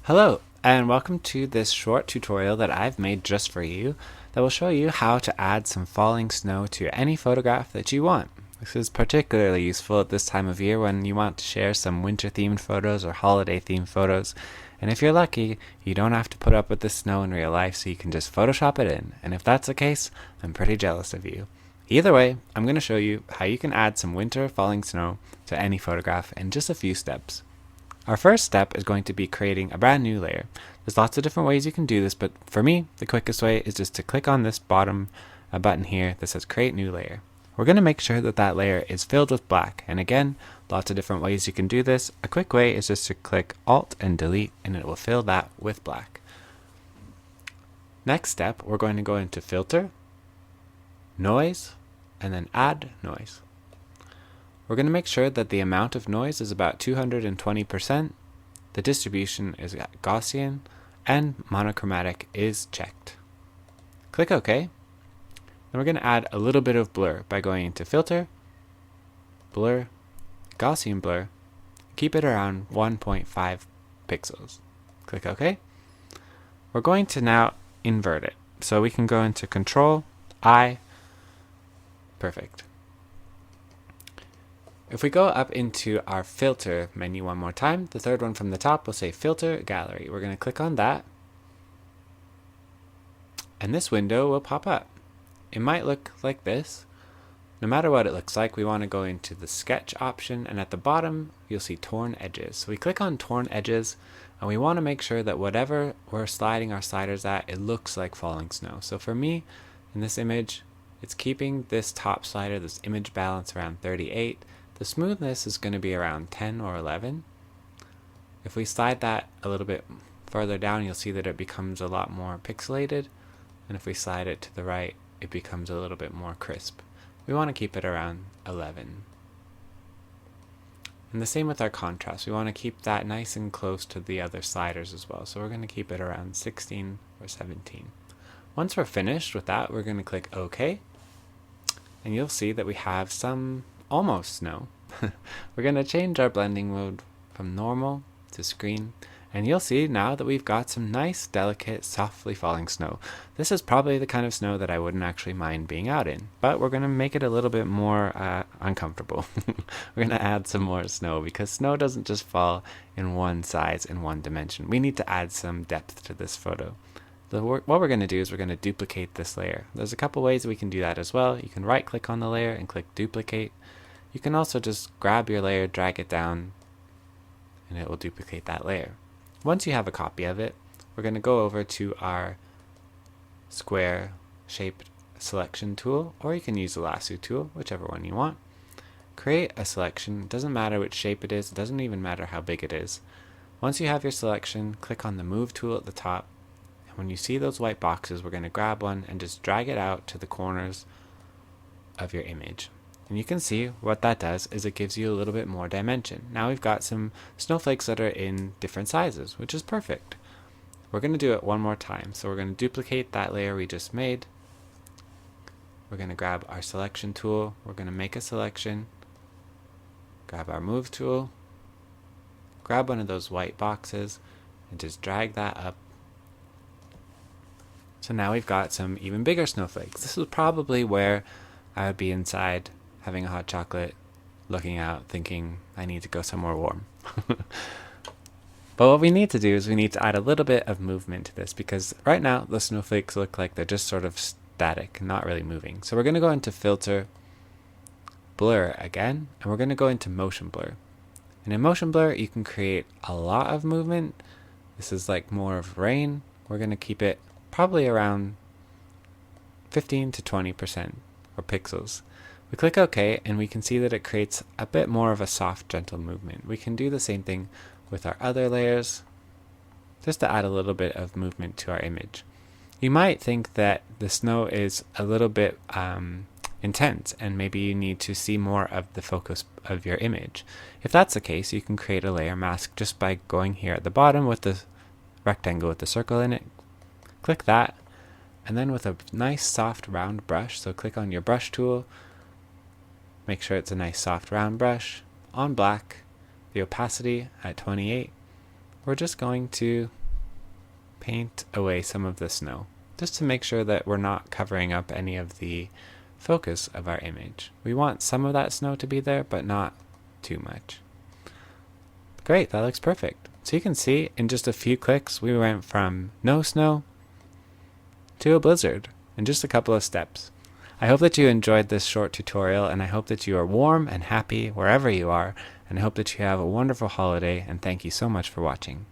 Hello, and welcome to this short tutorial that I've made just for you that will show you how to add some falling snow to any photograph that you want. This is particularly useful at this time of year when you want to share some winter-themed photos or holiday-themed photos. And if you're lucky, you don't have to put up with the snow in real life, so you can just Photoshop it in. And if that's the case, I'm pretty jealous of you. Either way, I'm going to show you how you can add some winter falling snow to any photograph in just a few steps. Our first step is going to be creating a brand new layer. There's lots of different ways you can do this, but for me, the quickest way is just to click on this bottom button here that says Create New Layer. We're going to make sure that that layer is filled with black, and again, lots of different ways you can do this. A quick way is just to click Alt and Delete, and it will fill that with black. Next step, we're going to go into Filter, Noise, and then Add Noise. We're going to make sure that the amount of noise is about 220%, the distribution is Gaussian, and monochromatic is checked. Click OK. Then we're going to add a little bit of blur by going into Filter, Blur, Gaussian Blur, keep it around 1.5 pixels. Click OK. We're going to now invert it. So we can go into Control, I, perfect. If we go up into our filter menu one more time, the third one from the top will say Filter Gallery. We're going to click on that, and this window will pop up. It might look like this. No matter what it looks like, we want to go into the Sketch option, and at the bottom you'll see Torn Edges. So we click on Torn Edges, and we want to make sure that whatever we're sliding our sliders at, it looks like falling snow. So for me, in this image, it's keeping this top slider, this image balance, around 38. The smoothness is going to be around 10 or 11. If we slide that a little bit further down, you'll see that it becomes a lot more pixelated. And if we slide it to the right, it becomes a little bit more crisp. We want to keep it around 11. And the same with our contrast. We want to keep that nice and close to the other sliders as well. So we're going to keep it around 16 or 17. Once we're finished with that, we're going to click OK. And you'll see that we have some almost snow. We're going to change our blending mode from normal to screen, and you'll see now that we've got some nice, delicate, softly falling snow. This is probably the kind of snow that I wouldn't actually mind being out in, but we're going to make it a little bit more uncomfortable. We're going to add some more snow, because snow doesn't just fall in one size and one dimension. We need to add some depth to this photo. What we're going to do is we're going to duplicate this layer. There's a couple ways we can do that as well. You can right click on the layer and click Duplicate. You can also just grab your layer, drag it down, and it will duplicate that layer. Once you have a copy of it, we're going to go over to our square shaped selection tool, or you can use the lasso tool, whichever one you want. Create a selection. It doesn't matter which shape it is. It doesn't even matter how big it is. Once you have your selection, click on the Move tool at the top. And when you see those white boxes, we're going to grab one and just drag it out to the corners of your image. And you can see what that does is it gives you a little bit more dimension. Now we've got some snowflakes that are in different sizes, which is perfect. We're going to do it one more time. So we're going to duplicate that layer we just made. We're going to grab our selection tool. We're going to make a selection. Grab our Move tool. Grab one of those white boxes and just drag that up. So now we've got some even bigger snowflakes. This is probably where I would be inside, having a hot chocolate, looking out, thinking I need to go somewhere warm. But what we need to do is we need to add a little bit of movement to this, because right now the snowflakes look like they're just sort of static, not really moving. So we're going to go into Filter, Blur again, and we're going to go into Motion Blur. And in Motion Blur, you can create a lot of movement. This is like more of rain. We're going to keep it probably around 15 to 20% or pixels. We click OK, and we can see that it creates a bit more of a soft, gentle movement. We can do the same thing with our other layers, just to add a little bit of movement to our image. You might think that the snow is a little bit intense, and maybe you need to see more of the focus of your image. If that's the case, you can create a layer mask just by going here at the bottom with the rectangle with the circle in it. Click that, and then with a nice soft round brush, so click on your brush tool, make sure it's a nice soft round brush, on black, the opacity at 28, we're just going to paint away some of the snow, just to make sure that we're not covering up any of the focus of our image. We want some of that snow to be there, but not too much. Great, that looks perfect. So you can see in just a few clicks, we went from no snow to a blizzard in just a couple of steps. I hope that you enjoyed this short tutorial, and I hope that you are warm and happy wherever you are, and I hope that you have a wonderful holiday, and thank you so much for watching.